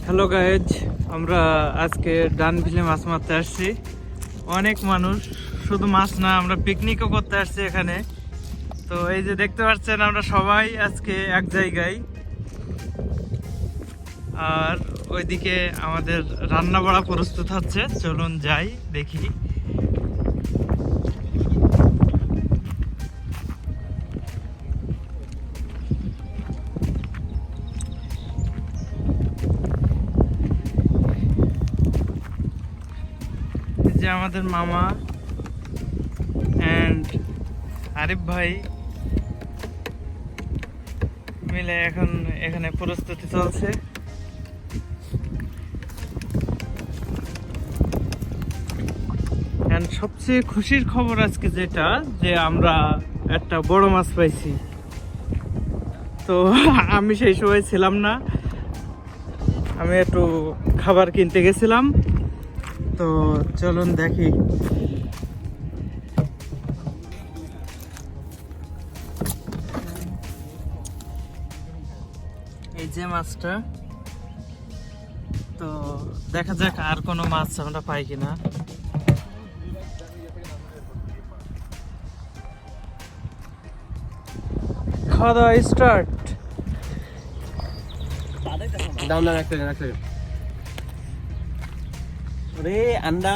Hello guys, আমরা আজকে ডানভিলে মাছ মারতে আসছি। অনেক মানুষ, শুধু মাছ না, আমরা পিকনিকও করতে আসছি এখানে। তো এই যে দেখতে পাচ্ছেন, আমরা সবাই আজকে এক জায়গায়। আর ওইদিকে আমাদের রান্না বাড়া প্রস্তুত হচ্ছে, চলুন যাই দেখি। যে আমাদের মামা এন্ড আরিফ ভাই মিলে এখন এখানে প্রস্তুতি চলছে। এন্ড সবচেয়ে খুশির খবর আজকে যেটা, যে আমরা একটা বড় মাছ পাইছি। তো আমি সেই সময় ছিলাম না, আমি একটু খাবার কিনতে গেছিলাম। তো চলুন দেখি। এই যে মাছটা, তো দেখা যাক আর কোনো মাছ আমরা পাই কিনা। খাওয়া দাওয়া স্টার্ট। রে আন্ডা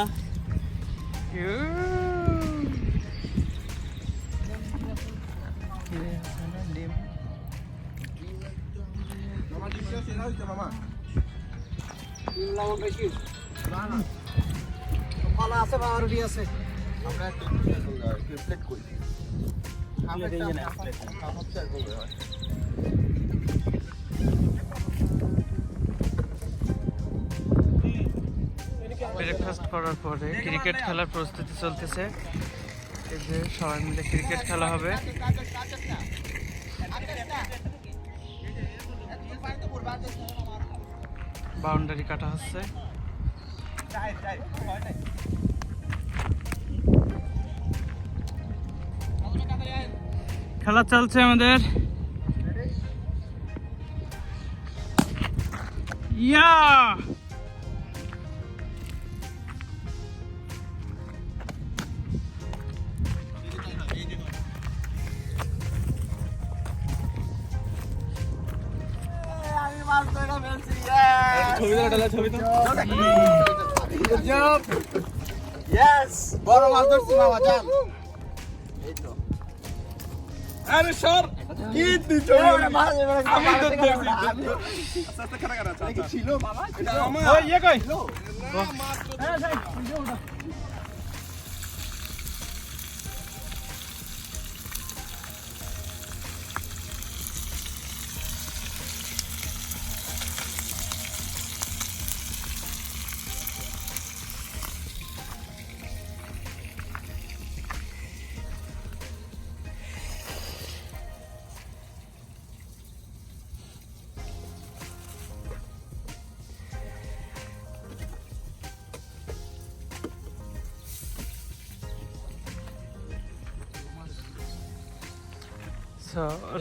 আছে বা আরবি আছে। আমরা প্লেট করি ব্রেকফাস্ট করার পরে ক্রিকেট খেলার প্রস্তুতি চলতেছে। এই যে সবাই মিলে ক্রিকেট খেলা হবে। বাউন্ডারি কাটা হচ্ছে। খেলা চলছে আমাদের। ইয়া বড় মাছ ধরছি মামা, যান। আরে সর কি দিছো আমি তো দেখছি আচ্ছা আচ্ছা খারা খারা আচ্ছা ছিল বাবা এটা আমার ওই ইয়ে কই হ্যাঁ যাই ওটা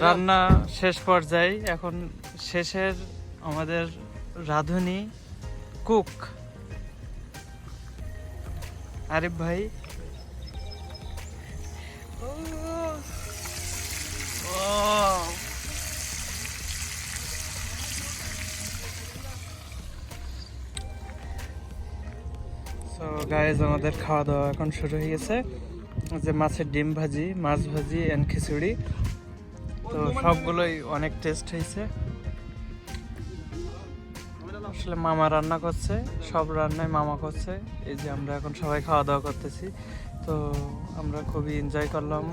রান্না শেষ পর্যায়ে, এখন শেষের আমাদের রাঁধুনি কুক আরিফ ভাই। সো গাইজ, আমাদের খাওয়া দাওয়া এখন শুরু হয়ে গেছে। যে মাছের ডিম ভাজি, মাছ ভাজি এন্ড খিচুড়ি, তো সবগুলোই অনেক টেস্ট হয়েছে। আসলে মামা রান্না করছে, সব রান্নায় মামা করছে। এই যে আমরা এখন সবাই খাওয়া দাওয়া করতেছি। তো আমরা খুবই এনজয় করলাম,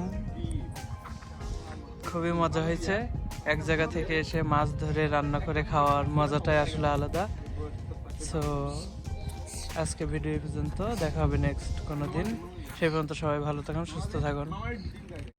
খুবই মজা হয়েছে। এক জায়গা থেকে এসে মাছ ধরে রান্না করে খাওয়ার মজাটাই আসলে আলাদা। সো আজকে ভিডিও পর্যন্ত, দেখা হবে নেক্সট কোনো দিন। সেই পর্যন্ত সবাই ভালো থাকুন, সুস্থ থাকুন।